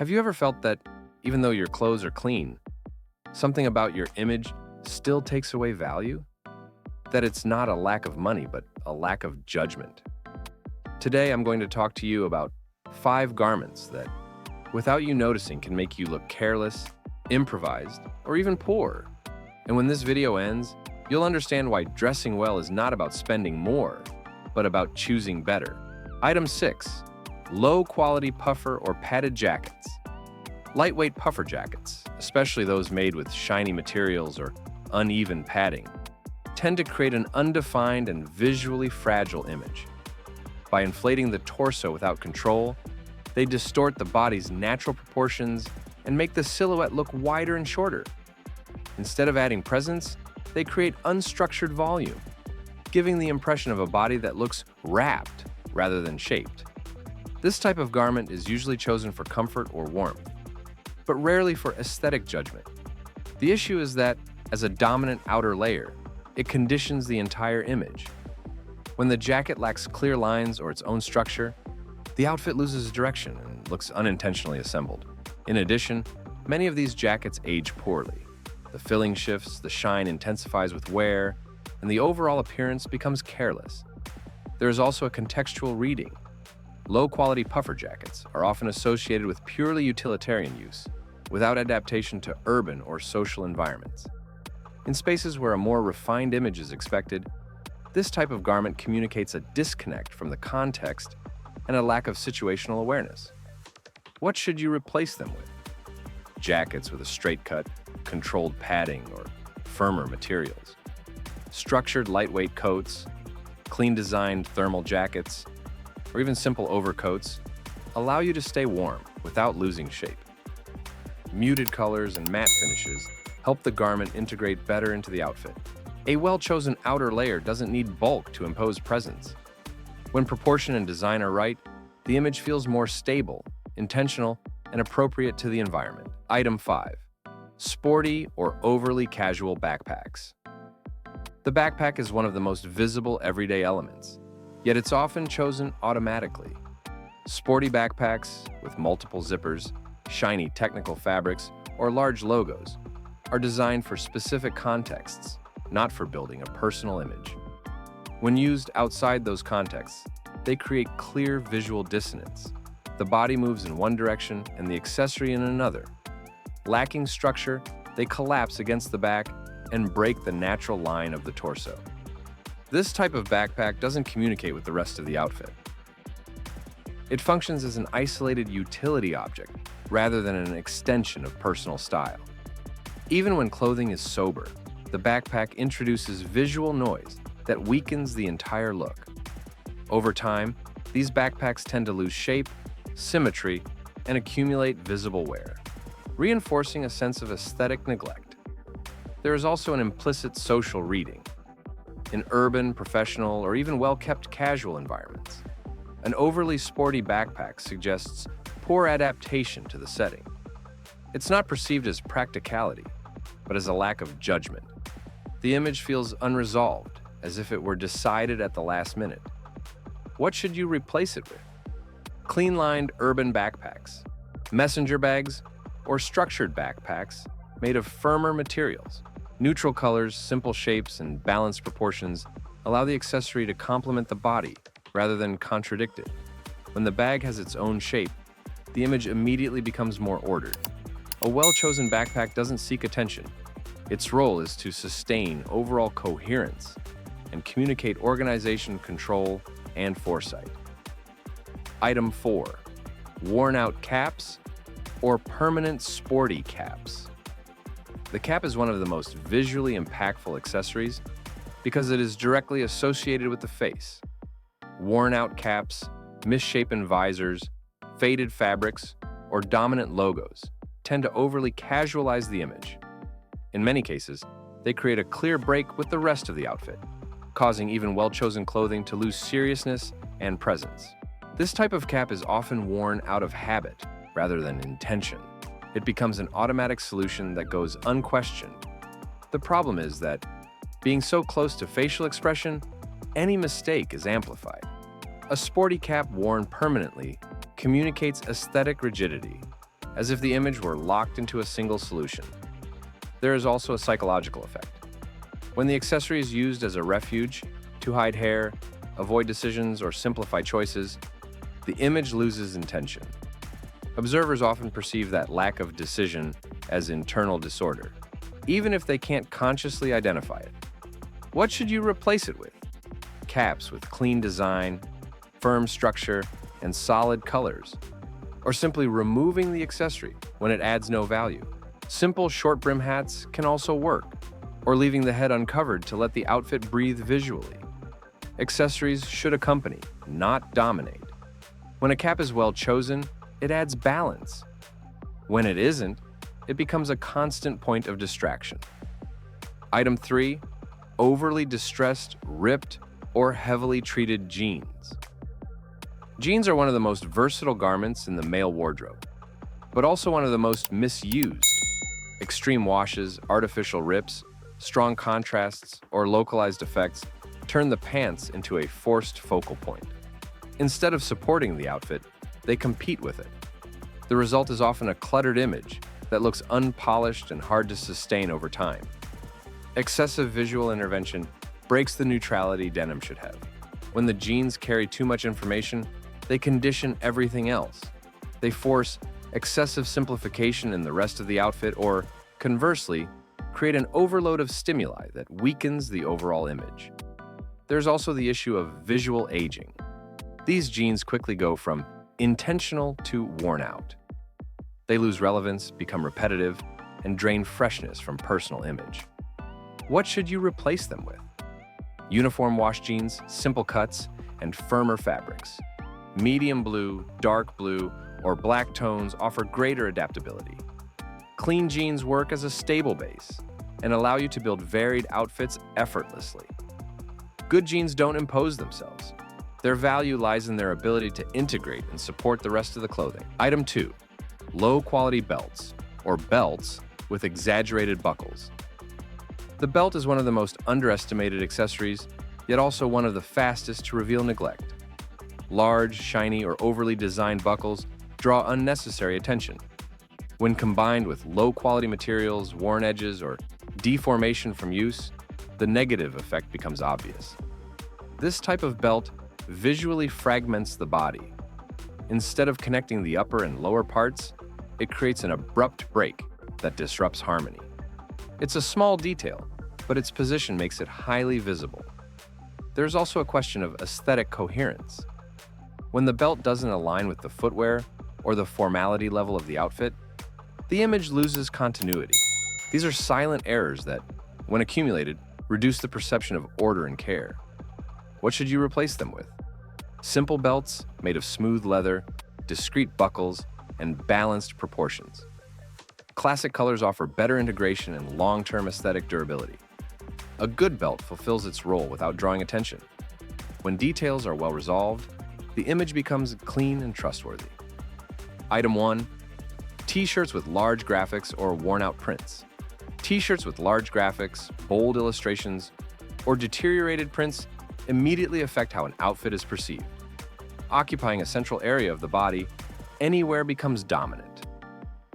Have you ever felt that even though your clothes are clean, something about your image still takes away value? That it's not a lack of money, but a lack of judgment. Today, I'm going to talk to you about 5 garments that, without you noticing, can make you look careless, improvised, or even poor. And when this video ends, you'll understand why dressing well is not about spending more, but about choosing better. Item 6. Low-quality puffer or padded jackets. Lightweight puffer jackets, especially those made with shiny materials or uneven padding, tend to create an undefined and visually fragile image. By inflating the torso without control, they distort the body's natural proportions and make the silhouette look wider and shorter. Instead of adding presence, they create unstructured volume, giving the impression of a body that looks wrapped rather than shaped. This type of garment is usually chosen for comfort or warmth, but rarely for aesthetic judgment. The issue is that, as a dominant outer layer, it conditions the entire image. When the jacket lacks clear lines or its own structure, the outfit loses direction and looks unintentionally assembled. In addition, many of these jackets age poorly. The filling shifts, the shine intensifies with wear, and the overall appearance becomes careless. There is also a contextual reading. Low-quality puffer jackets are often associated with purely utilitarian use, without adaptation to urban or social environments. In spaces where a more refined image is expected, this type of garment communicates a disconnect from the context and a lack of situational awareness. What should you replace them with? Jackets with a straight cut, controlled padding, or firmer materials. Structured lightweight coats, clean designed thermal jackets, or even simple overcoats allow you to stay warm without losing shape. Muted colors and matte finishes help the garment integrate better into the outfit. A well-chosen outer layer doesn't need bulk to impose presence. When proportion and design are right, the image feels more stable, intentional, and appropriate to the environment. Item 5. Sporty or overly casual backpacks. The backpack is one of the most visible everyday elements, yet it's often chosen automatically. Sporty backpacks with multiple zippers, shiny technical fabrics, or large logos are designed for specific contexts, not for building a personal image. When used outside those contexts, they create clear visual dissonance. The body moves in one direction and the accessory in another. Lacking structure, they collapse against the back and break the natural line of the torso. This type of backpack doesn't communicate with the rest of the outfit. It functions as an isolated utility object rather than an extension of personal style. Even when clothing is sober, the backpack introduces visual noise that weakens the entire look. Over time, these backpacks tend to lose shape, symmetry, and accumulate visible wear, reinforcing a sense of aesthetic neglect. There is also an implicit social reading. In urban, professional, or even well-kept casual environments, an overly sporty backpack suggests poor adaptation to the setting. It's not perceived as practicality, but as a lack of judgment. The image feels unresolved, as if it were decided at the last minute. What should you replace it with? Clean-lined urban backpacks, messenger bags, or structured backpacks made of firmer materials. Neutral colors, simple shapes, and balanced proportions allow the accessory to complement the body rather than contradict it. When the bag has its own shape, the image immediately becomes more ordered. A well-chosen backpack doesn't seek attention. Its role is to sustain overall coherence and communicate organization, control, and foresight. Item 4. Worn-out caps or permanent sporty caps. The cap is one of the most visually impactful accessories because it is directly associated with the face. Worn-out caps, misshapen visors, faded fabrics, or dominant logos tend to overly casualize the image. In many cases, they create a clear break with the rest of the outfit, causing even well-chosen clothing to lose seriousness and presence. This type of cap is often worn out of habit rather than intention. It becomes an automatic solution that goes unquestioned. The problem is that, being so close to facial expression, any mistake is amplified. A sporty cap worn permanently communicates aesthetic rigidity, as if the image were locked into a single solution. There is also a psychological effect. When the accessory is used as a refuge to hide hair, avoid decisions, or simplify choices, the image loses intention. Observers often perceive that lack of decision as internal disorder, even if they can't consciously identify it. What should you replace it with? Caps with clean design, firm structure, and solid colors, or simply removing the accessory when it adds no value. Simple short brim hats can also work, or leaving the head uncovered to let the outfit breathe visually. Accessories should accompany, not dominate. When a cap is well chosen, it adds balance. When it isn't, it becomes a constant point of distraction. Item 3, overly distressed, ripped, or heavily treated jeans. Jeans are one of the most versatile garments in the male wardrobe, but also one of the most misused. Extreme washes, artificial rips, strong contrasts, or localized effects turn the pants into a forced focal point. Instead of supporting the outfit, they compete with it. The result is often a cluttered image that looks unpolished and hard to sustain over time. Excessive visual intervention breaks the neutrality denim should have. When the jeans carry too much information, they condition everything else. They force excessive simplification in the rest of the outfit, or, conversely, create an overload of stimuli that weakens the overall image. There's also the issue of visual aging. These jeans quickly go from intentional to worn out. They lose relevance, become repetitive, and drain freshness from personal image. What should you replace them with? Uniform wash jeans, simple cuts, and firmer fabrics. Medium blue, dark blue, or black tones offer greater adaptability. Clean jeans work as a stable base and allow you to build varied outfits effortlessly. Good jeans don't impose themselves. Their value lies in their ability to integrate and support the rest of the clothing. Item 2, low-quality belts, or belts with exaggerated buckles. The belt is one of the most underestimated accessories, yet also one of the fastest to reveal neglect. Large, shiny, or overly designed buckles draw unnecessary attention. When combined with low-quality materials, worn edges, or deformation from use, the negative effect becomes obvious. This type of belt visually fragments the body. Instead of connecting the upper and lower parts, it creates an abrupt break that disrupts harmony. It's a small detail, but its position makes it highly visible. There's also a question of aesthetic coherence. When the belt doesn't align with the footwear or the formality level of the outfit, the image loses continuity. These are silent errors that, when accumulated, reduce the perception of order and care. What should you replace them with? Simple belts made of smooth leather, discreet buckles, and balanced proportions. Classic colors offer better integration and long-term aesthetic durability. A good belt fulfills its role without drawing attention. When details are well resolved, the image becomes clean and trustworthy. Item 1, t-shirts with large graphics or worn-out prints. T-shirts with large graphics, bold illustrations, or deteriorated prints immediately affect how an outfit is perceived. Occupying a central area of the body, anywhere becomes dominant.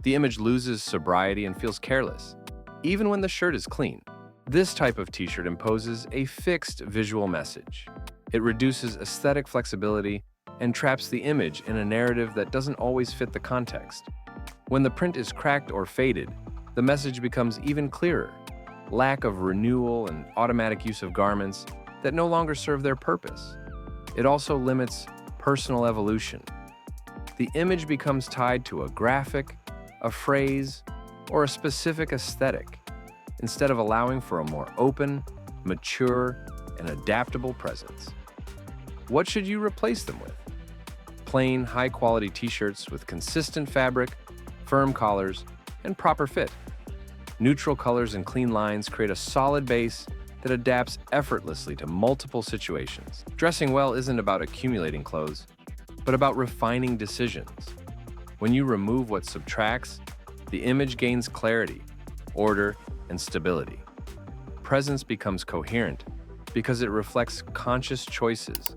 The image loses sobriety and feels careless, even when the shirt is clean. This type of t-shirt imposes a fixed visual message. It reduces aesthetic flexibility and traps the image in a narrative that doesn't always fit the context. When the print is cracked or faded, the message becomes even clearer. Lack of renewal and automatic use of garments that no longer serve their purpose. It also limits personal evolution. The image becomes tied to a graphic, a phrase, or a specific aesthetic, instead of allowing for a more open, mature, and adaptable presence. What should you replace them with? Plain, high-quality t-shirts with consistent fabric, firm collars, and proper fit. Neutral colors and clean lines create a solid base that adapts effortlessly to multiple situations. Dressing well isn't about accumulating clothes, but about refining decisions. When you remove what subtracts, the image gains clarity, order, and stability. Presence becomes coherent because it reflects conscious choices.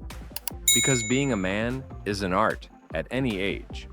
Because being a man is an art at any age.